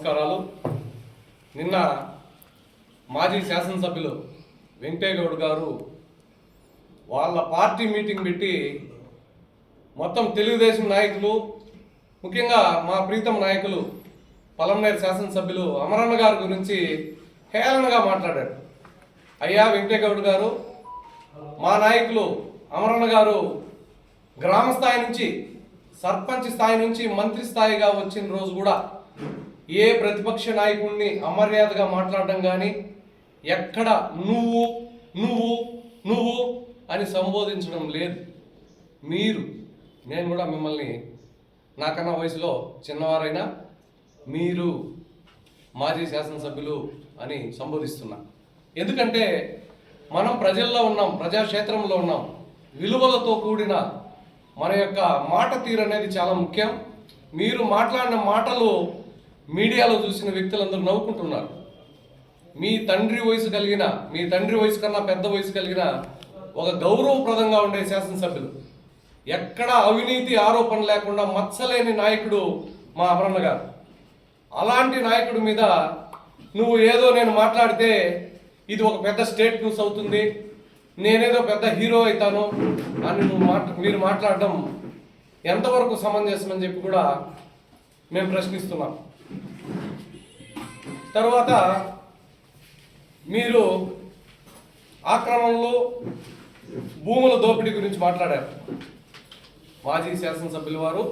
నమస్కారాలు. నిన్న మాజీ శాసనసభ్యులు వెంకటేగౌడ్ గారు వాళ్ళ పార్టీ మీటింగ్ పెట్టి మొత్తం తెలుగుదేశం నాయకులు, ముఖ్యంగా మా ప్రీతం నాయకులు పలమనేరు శాసనసభ్యులు అమరన్న గారి గురించి హేళనగా మాట్లాడారు. అయ్యా వెంకటేగౌడ్ గారు, మా నాయకులు అమరన్న గారు గ్రామ స్థాయి నుంచి సర్పంచ్ స్థాయి నుంచి మంత్రి స్థాయిగా వచ్చిన రోజు కూడా ఏ ప్రతిపక్ష నాయకుడిని అమర్యాదగా మాట్లాడడం కానీ, ఎక్కడ నువ్వు నువ్వు నువ్వు అని సంబోధించడం లేదు. నేను కూడా మిమ్మల్ని నాకన్నా వయసులో చిన్నవారైనా మీరు మాజీ శాసనసభ్యులు అని సంబోధిస్తున్నా. ఎందుకంటే మనం ప్రజల్లో ఉన్నాం, ప్రజాక్షేత్రంలో ఉన్నాం. విలువలతో కూడిన మన యొక్క మాట తీరు అనేది చాలా ముఖ్యం. మీరు మాట్లాడిన మాటలు మీడియాలో చూసిన వ్యక్తులందరూ నవ్వుకుంటున్నారు. మీ తండ్రి వయసు కన్నా పెద్ద వయసు కలిగిన ఒక గౌరవప్రదంగా ఉండే శాసనసభ్యులు, ఎక్కడ అవినీతి ఆరోపణ లేకుండా మచ్చలేని నాయకుడు మా అమరన్న గారు. అలాంటి నాయకుడి మీద నువ్వు ఏదో నేను మాట్లాడితే ఇది ఒక పెద్ద స్టేట్ న్యూస్ అవుతుంది, నేనేదో పెద్ద హీరో అవుతాను అని మీరు మాట్లాడడం ఎంతవరకు సమంజసమని చెప్పి కూడా మేము ప్రశ్నిస్తున్నాం. తర్వాత మీరు ఆక్రమణలో భూముల దోపిడీ గురించి మాట్లాడారు. మాజీ శాసనసభ్యుల వారు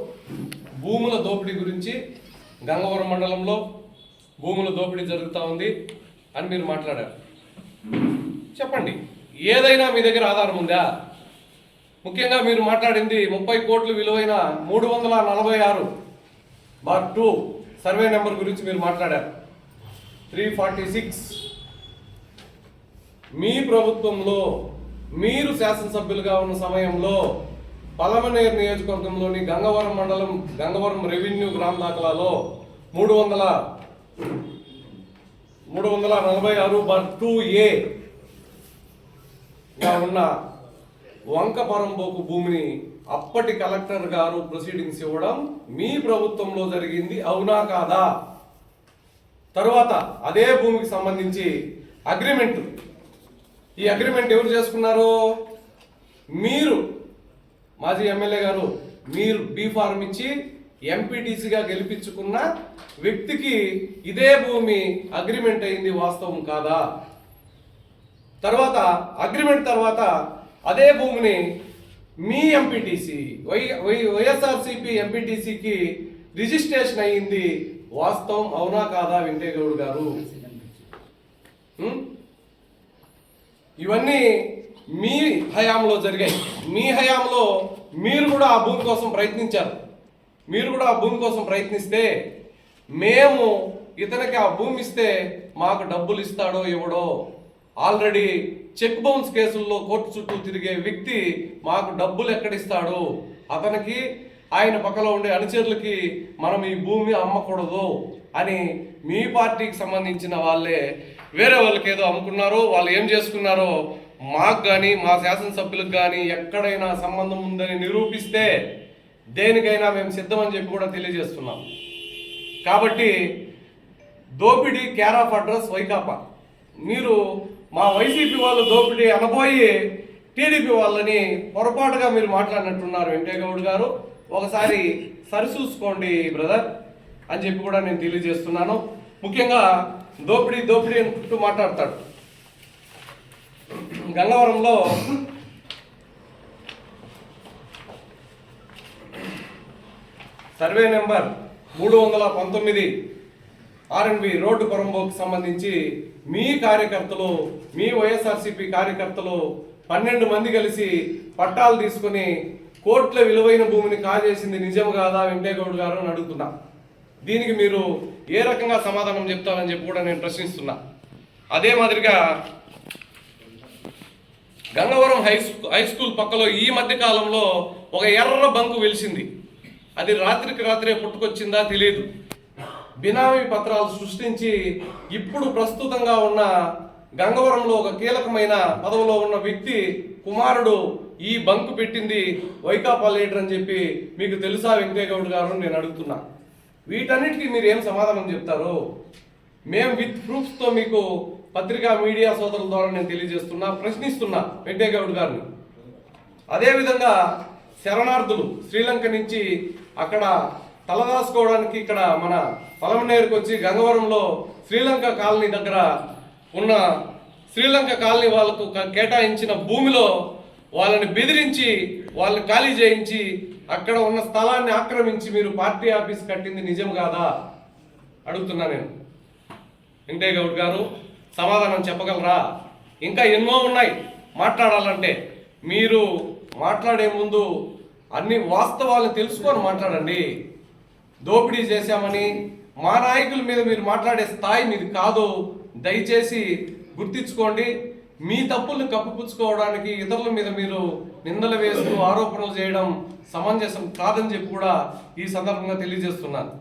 భూముల దోపిడీ గురించి, గంగవరం మండలంలో భూముల దోపిడీ జరుగుతూ ఉంది అని మీరు మాట్లాడారు. చెప్పండి, ఏదైనా మీ దగ్గర ఆధారం ఉందా? ముఖ్యంగా మీరు మాట్లాడింది 30 కోట్లు విలువైన 346/2 సర్వే నెంబర్ గురించి మీరు మాట్లాడారు. 346 మీ ప్రభుత్వంలో మీరు శాసనసభ్యులుగా ఉన్న సమయంలో పలమనేరు నియోజకవర్గంలోని గంగవరం మండలం గంగవరం రెవెన్యూ గ్రామ దాఖలాలో 346/2A ఉన్న వంకపరంబోకు భూమిని అప్పటి కలెక్టర్ గారు ప్రొసీడింగ్స్ ఇవ్వడం మీ ప్రభుత్వంలో జరిగింది, అవునా కాదా? తరువాత అదే భూమికి సంబంధించి అగ్రిమెంట్, ఈ అగ్రిమెంట్ ఎవరు చేసుకున్నారు? మీరు మాజీ ఎమ్మెల్యే గారు, మీరు బీ ఫార్మ్ ఇచ్చి ఎంపీటీసీగా గెలిపించుకున్న వ్యక్తికి ఇదే భూమి అగ్రిమెంట్ అయింది, వాస్తవం కాదా? తర్వాత అగ్రిమెంట్ తర్వాత అదే భూమిని మీ ఎంపీటీసీ వైఎస్ఆర్సీపీ ఎంపీటీసీకి రిజిస్ట్రేషన్ అయ్యింది, వాస్తవం అవునా కాదా వెంకటేగౌడ్ గారు? ఇవన్నీ మీ హయాంలో జరిగాయి. మీ హయాంలో మీరు కూడా ఆ భూమి కోసం ప్రయత్నించారు. ప్రయత్నిస్తే మేము ఇతనికి ఆ భూమి ఇస్తే మాకు డబ్బులు ఇస్తాడో ఇవ్వడో, ఆల్రెడీ చెక్ బౌన్స్ కేసుల్లో కోర్టు చుట్టూ తిరిగే వ్యక్తి మాకు డబ్బులు ఎక్కడిస్తాడు, అతనికి ఆయన పక్కలో ఉండే అనుచరులకి మనం ఈ భూమి అమ్మకూడదు అని మీ పార్టీకి సంబంధించిన వాళ్ళే వేరే వాళ్ళకి ఏదో అమ్ముకున్నారో, వాళ్ళు ఏం చేసుకున్నారో మాకు కానీ మా శాసనసభ్యులకు కానీ ఎక్కడైనా సంబంధం ఉందని నిరూపిస్తే దేనికైనా మేము సిద్ధమని చెప్పి కూడా తెలియజేస్తున్నాం. కాబట్టి దోపిడీ కేర్ ఆఫ్ అడ్రస్ వైకాపా. మీరు మా వైసీపీ వాళ్ళు దోపిడీ అనబోయి టీడీపీ వాళ్ళని పొరపాటుగా మీరు మాట్లాడినట్టున్నారు వెంకటేగౌడ్ గారు. ఒకసారి సరిచూసుకోండి బ్రదర్ అని చెప్పి కూడా నేను తెలియజేస్తున్నాను. ముఖ్యంగా దోపిడీ అంటూ మాట్లాడతాడు. గంగవరంలో సర్వే నెంబర్ 319 R&B రోడ్డు కొరంబోకు సంబంధించి మీ కార్యకర్తలు, మీ వైఎస్ఆర్సీపీ కార్యకర్తలు 12 మంది కలిసి పట్టాలు తీసుకుని కోట్ల విలువైన భూమిని కాజేసింది నిజం కాదా వెంకటేగౌడ్ గారు అని అడుగుతున్నా. దీనికి మీరు ఏ రకంగా సమాధానం చెప్తారని చెప్పి కూడా నేను ప్రశ్నిస్తున్నా. అదే మాదిరిగా గంగవరం హై స్కూల్ పక్కలో ఈ మధ్య కాలంలో ఒక ఎర్ర బంకు వెలిసింది. అది రాత్రికి రాత్రే పుట్టుకొచ్చిందా తెలియదు. బినామీ పత్రాలు సృష్టించి ఇప్పుడు ప్రస్తుతంగా ఉన్న గంగవరంలో ఒక కీలకమైన పదవిలో ఉన్న వ్యక్తి కుమారుడు ఈ బంకు పెట్టింది వైకాపా లీడర్ అని చెప్పి మీకు తెలుసా వెంకటేగౌడ్ గారు నేను అడుగుతున్నా. వీటన్నిటికీ మీరు ఏం సమాధానం చెప్తారు? మేము విత్ ప్రూఫ్స్తో మీకు పత్రికా మీడియా సోదరుల ద్వారా నేను తెలియజేస్తున్నా, ప్రశ్నిస్తున్నా వెంకయ్యగౌడ్ గారిని. అదేవిధంగా శరణార్థులు శ్రీలంక నుంచి అక్కడ తలదాసుకోవడానికి ఇక్కడ మన పలమనేరుకు వచ్చి గంగవరంలో శ్రీలంక కాలనీ దగ్గర ఉన్న శ్రీలంక కాలనీ వాళ్ళకు కేటాయించిన భూమిలో వాళ్ళని బెదిరించి వాళ్ళని ఖాళీ చేయించి అక్కడ ఉన్న స్థలాన్ని ఆక్రమించి మీరు పార్టీ ఆఫీస్ కట్టింది నిజం కాదా అడుగుతున్నా నేను. వెంకయ్య గౌడ్ గారు సమాధానం చెప్పగలరా? ఇంకా ఎన్నో ఉన్నాయి మాట్లాడాలంటే. మీరు మాట్లాడే ముందు అన్ని వాస్తవాలను తెలుసుకొని మాట్లాడండి. దోపిడీ చేశామని మా నాయకుల మీద మీరు మాట్లాడే స్థాయి మీది కాదు. దయచేసి గుర్తించుకోండి. మీ తప్పులను కప్పిపుచ్చుకోవడానికి ఇతరుల మీద మీరు నిందలు వేస్తూ ఆరోపణలు చేయడం సమంజసం కాదని చెప్పి కూడా ఈ సందర్భంగా తెలియజేస్తున్నాను.